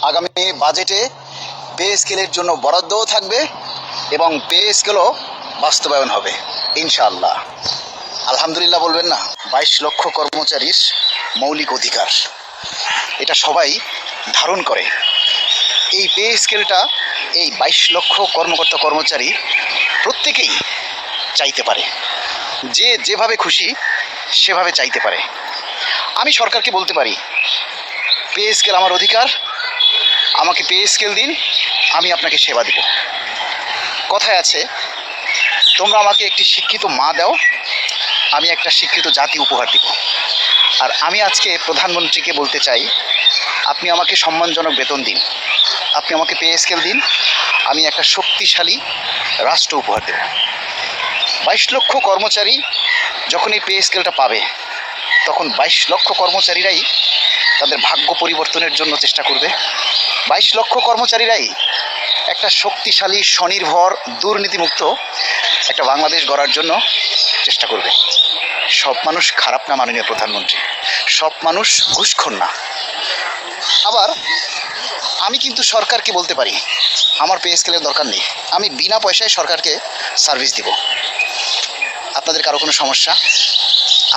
আগামী বাজেটে পে স্কেলের জন্য বরাদ্দও থাকবে এবং পে স্কেলও বাস্তবায়ন হবে ইনশাআল্লাহ। আলহামদুলিল্লাহ বলবেন না? 22 লক্ষ কর্মচারীর মৌলিক অধিকার, এটা সবাই ধারণ করে। এই পে স্কেলটা এই 22 লক্ষ কর্মকর্তা কর্মচারী প্রত্যেকেই চাইতে পারে, যে যেভাবে খুশি সেভাবে চাইতে পারে। আমি সরকারকে বলতে পারি, পে স্কেল আমার অধিকার, আমাকে পে স্কেল দিন, আমি আপনাকে সেবা দেব। কথায় আছে, তোমরা আমাকে একটি শিক্ষিত মা দাও, আমি একটা শিক্ষিত জাতি উপহার দেব। আর আমি আজকে প্রধানমন্ত্রীকে বলতে চাই, আপনি আমাকে সম্মানজনক বেতন দিন, আপনি আমাকে পে স্কেল দিন, আমি একটা শক্তিশালী রাষ্ট্র উপহার দেব। 22 লক্ষ কর্মচারী যখন এই পে স্কেলটা পাবে, তখন 22 লক্ষ কর্মচারীরাই তাদের ভাগ্য পরিবর্তনের জন্য চেষ্টা করবে। 22 লক্ষ কর্মচারীরাই একটা শক্তিশালী, স্বনির্ভর, দুর্নীতিমুক্ত একটা বাংলাদেশ গড়ার জন্য চেষ্টা করবে। সব মানুষ খারাপ না মাননীয় প্রধানমন্ত্রী, সব মানুষ ঘুষখোর না। আবার আমি কিন্তু সরকারকে বলতে পারি, আমার পে স্কেলের দরকার নেই, আমি বিনা পয়সায় সরকারকে সার্ভিস দিব। আপনাদের কারো কোনো সমস্যা?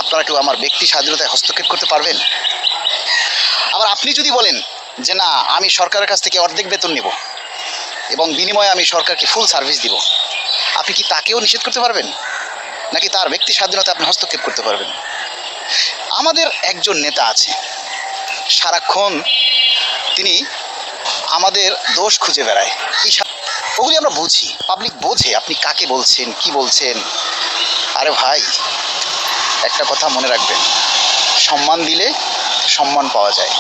আপনারা কেউ আমার ব্যক্তি স্বাধীনতায় হস্তক্ষেপ করতে পারবেন? আবার আপনি যদি বলেন যে না, আমি সরকারের কাছ থেকে অর্ধেক বেতন নেব এবং বিনিময়ে আমি সরকারকে ফুল সার্ভিস দিব, আপনি কি তাকেও নিষেধ করতে পারবেন? নাকি তার ব্যক্তি স্বাধীনতা আপনি হস্তক্ষেপ করতে পারবেন? আমাদের একজন নেতা আছে, সারাক্ষণ তিনি আমাদের দোষ খুঁজে বেড়ায়। ওগুলি আমরা বুঝি, পাবলিক বোঝে আপনি কাকে বলছেন, কি বলছেন। আরে ভাই, একটা কথা মনে রাখবেন, সম্মান দিলে সম্মান পাওয়া যায়।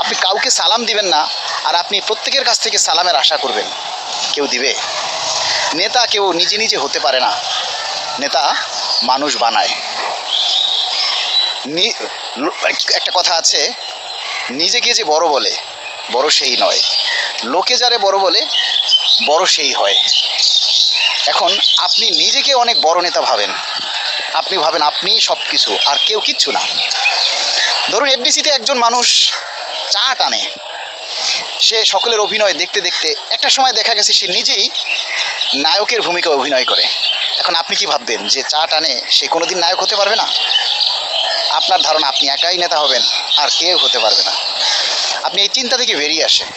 আপনি কাউকে সালাম দিবেন না, আর আপনি প্রত্যেকের কাছ থেকে সালামের আশা করবেন, কেউ দিবে? নেতা কেউ নিজে নিজে হতে পারে না, নেতা মানুষ বানায়। একটা কথা আছে, নিজেকে যে বড় বলে, বড় সেই নয়, লোকে যারে বড় বলে, বড় সেই হয়। এখন আপনি নিজেকে অনেক বড় নেতা ভাবেন, আপনি ভাবেন আপনি সব কিছু আর কেউ কিচ্ছু না। ধরুন এফডিসিতে একজন মানুষ চা টানে, সে সকলের অভিনয় দেখতে দেখতে একটা সময় দেখা গেছে সে নিজেই নায়কের ভূমিকা অভিনয় করে। এখন আপনি কি ভাববেন যে চা টানে সে কোনোদিন নায়ক হতে পারবে না? আপনার ধারণা আপনি একাই নেতা হবেন আর কেউ হতে পারবে না। আপনি এই চিন্তা থেকে বেরিয়ে আসেন।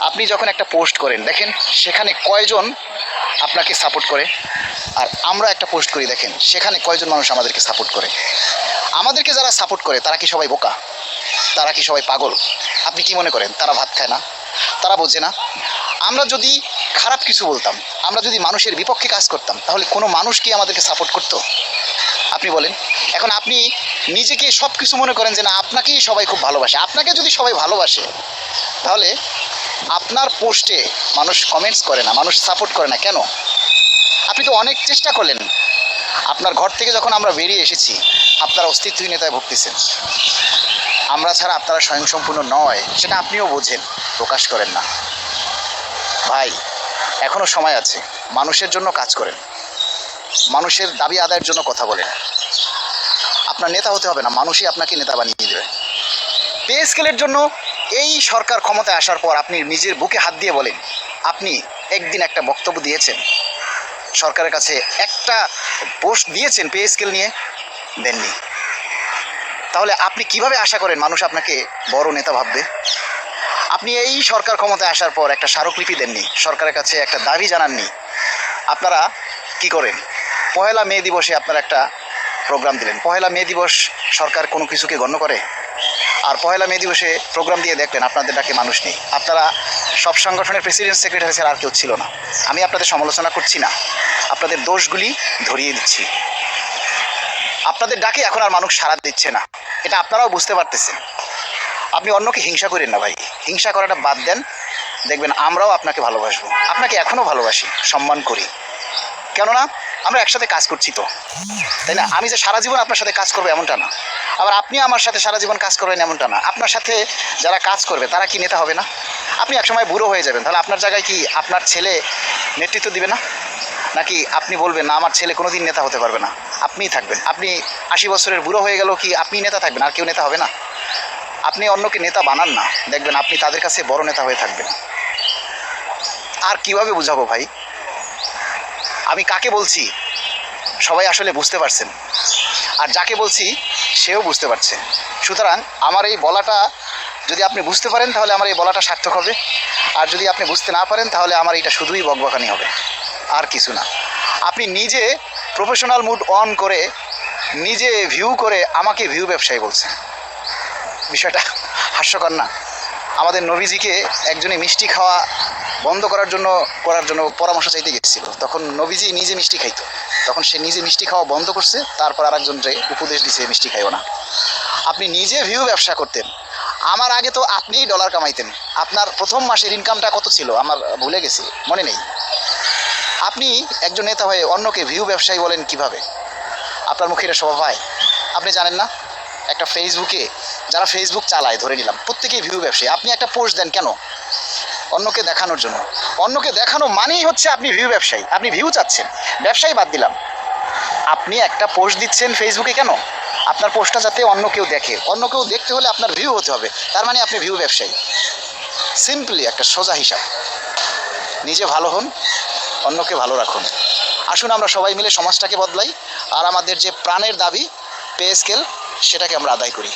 আপনি যখন একটা পোস্ট করেন, দেখেন সেখানে কয়জন আপনাকে সাপোর্ট করে, আর আমরা একটা পোস্ট করি, দেখেন সেখানে কয়জন মানুষ আমাদেরকে সাপোর্ট করে। আমাদেরকে যারা সাপোর্ট করে তারা কি সবাই বোকা? তারা কি সবাই পাগল? আপনি কি মনে করেন তারা ভাত খায় না? তারা বোঝে না? আমরা যদি খারাপ কিছু বলতাম, আমরা যদি মানুষের বিপক্ষে কাজ করতাম, তাহলে কোনো মানুষ কি আমাদেরকে সাপোর্ট করতো? আপনি বলেন। এখন আপনি নিজেকে সব কিছু মনে করেন যে না, আপনাকেই সবাই খুব ভালোবাসে। আপনাকে যদি সবাই ভালোবাসে, তাহলে আপনার পোস্টে মানুষ কমেন্টস করে না, মানুষ সাপোর্ট করে না কেন? আপনি তো অনেক চেষ্টা করলেন। আপনার ঘর থেকে যখন আমরা বেরিয়ে এসেছি, আপনারা অস্তিত্বহীনতায় ভুগতেছেন। আমরা ছাড়া আপনারা স্বয়ংসম্পূর্ণ নয়, সেটা আপনিও বোঝেন, প্রকাশ করেন না। ভাই, এখনও সময় আছে, মানুষের জন্য কাজ করেন, মানুষের দাবি আদায়ের জন্য কথা বলেন। আপনার নেতা হতে হবে না, মানুষই আপনাকে নেতা বানিয়ে দেবে। পে স্কেলের জন্য এই সরকার ক্ষমতায় আসার পর আপনি নিজের বুকে হাত দিয়ে বলেন, আপনি একদিন একটা বক্তব্য দিয়েছেন সরকারের কাছে, একটা পোস্ট দিয়েছেন পে স্কেল নিয়ে? দেননি। তাহলে আপনি কিভাবে আশা করেন মানুষ আপনাকে বড় নেতা ভাববে? আপনি এই সরকার ক্ষমতায় আসার পর একটা স্মারকলিপি দেননি, সরকারের কাছে একটা দাবি জানাননি। আপনারা কি করেন? পহেলা মে দিবসে আপনারা একটা প্রোগ্রাম দিলেন। পহেলা মে দিবস সরকার কোনো কিছুকে গণ্য করে? আর পহেলা মে দিবসে প্রোগ্রাম দিয়ে দেখলেন আপনাদের ডাকে মানুষ নেই। আপনারা সব সংগঠনের প্রেসিডেন্ট, সেক্রেটারি ছাড়া আর কেউ ছিল না। আমি আপনাদের সমালোচনা করছি না, আপনাদের দোষগুলি ধরিয়ে দিচ্ছি। আপনাদের ডাকে এখন আর মানুষ সাড়া দিচ্ছে না, এটা আপনারাও বুঝতে পারতেছেন। আপনি অন্যকে হিংসা করেন না ভাই, হিংসা করাটা বাদ দেন, দেখবেন আমরাও আপনাকে ভালোবাসবো। আপনাকে এখনও ভালোবাসি, সম্মান করি, কেননা আমরা একসাথে কাজ করছি তো, তাই না? আমি যে সারা জীবন আপনার সাথে কাজ করবো এমনটা না, আবার আপনি আমার সাথে সারা জীবন কাজ করবেন এমনটা না। আপনার সাথে যারা কাজ করবে তারা কি নেতা হবে না? আপনি একসময় বুড়ো হয়ে যাবেন, তাহলে আপনার জায়গায় কি আপনার ছেলে নেতৃত্ব দিবে না? নাকি আপনি বলবেন না আমার ছেলে কোনোদিন নেতা হতে পারবে না, আপনিই থাকবেন? আপনি 80 বছরের বুড়ো হয়ে গেলেও কি আপনি নেতা থাকবেন, আর কেউ নেতা হবে না? আপনি অন্যকে নেতা বানান না, দেখবেন আপনি তাদের কাছে বড় নেতা হয়ে থাকবেন। আর কিভাবে বুঝাবো ভাই, আমি কাকে বলছি সবাই আসলে বুঝতে পারছেন, আর যাকে বলছি সেও বুঝতে পারছে। সুতরাং আমার এই বলাটা যদি আপনি বুঝতে পারেন তাহলে আমার এই বলাটা সার্থক হবে, আর যদি আপনি বুঝতে না পারেন তাহলে আমার এটা শুধুই বকবকানি হবে, আর কিছু না। আপনি নিজে প্রফেশনাল মুড অন করে নিজে ভিউ করে আমাকে ভিউ ব্যবসায়ী বলছেন, বিষয়টা হাস্যকর না? আমাদের নবীজিকে একজনে মিষ্টি খাওয়া বন্ধ করার জন্য পরামর্শ চাইতে গেছিল, তখন নবীজি নিজে মিষ্টি খাইতো, তখন সে নিজে মিষ্টি খাওয়া বন্ধ করছে, তারপর আরেকজনকে উপদেশ দিছে মিষ্টি খাইও না। আপনি নিজে ভিউ ব্যবসা করতেন, আমার আগে তো আপনিই ডলার কামাইতেন। আপনার প্রথম মাসের ইনকামটা কত ছিল আমার ভুলে গেছি, মনে নেই। আপনি একজন নেতা হয়ে অন্যকে ভিউ ব্যবসায়ী বলেন কিভাবে? আপনার মুখে এটা শোভা পায়? আপনি জানেন না একটা ফেসবুকে যারা ফেসবুক চালায় ধরে নিলাম প্রত্যেকেই ভিউ ব্যবসায়ী, আপনি একটা পোস্ট দেন কেন? অন্যকে দেখানোর জন্য। অন্যকে দেখানো মানেই হচ্ছে আপনি ভিউ ব্যবসায়ী, আপনি ভিউ চাচ্ছেন। ব্যবসায়ী বাদ দিলাম, আপনি একটা পোস্ট দিচ্ছেন ফেসবুকে কেন? আপনার পোস্টটা যাতে অন্য কেউ দেখে, অন্য কেউ দেখতে হলে আপনার ভিউ হতে হবে, তার মানে আপনি ভিউ ব্যবসায়ী। সিম্পলি একটা সোজা হিসাব। নিজে ভালো হন, অন্যকে ভালো রাখুন। আসুন আমরা সবাই মিলে সমাজটাকে বদলাই, আর আমাদের যে প্রাণের দাবি পে স্কেল, সেটাকে আমরা আদায় করি।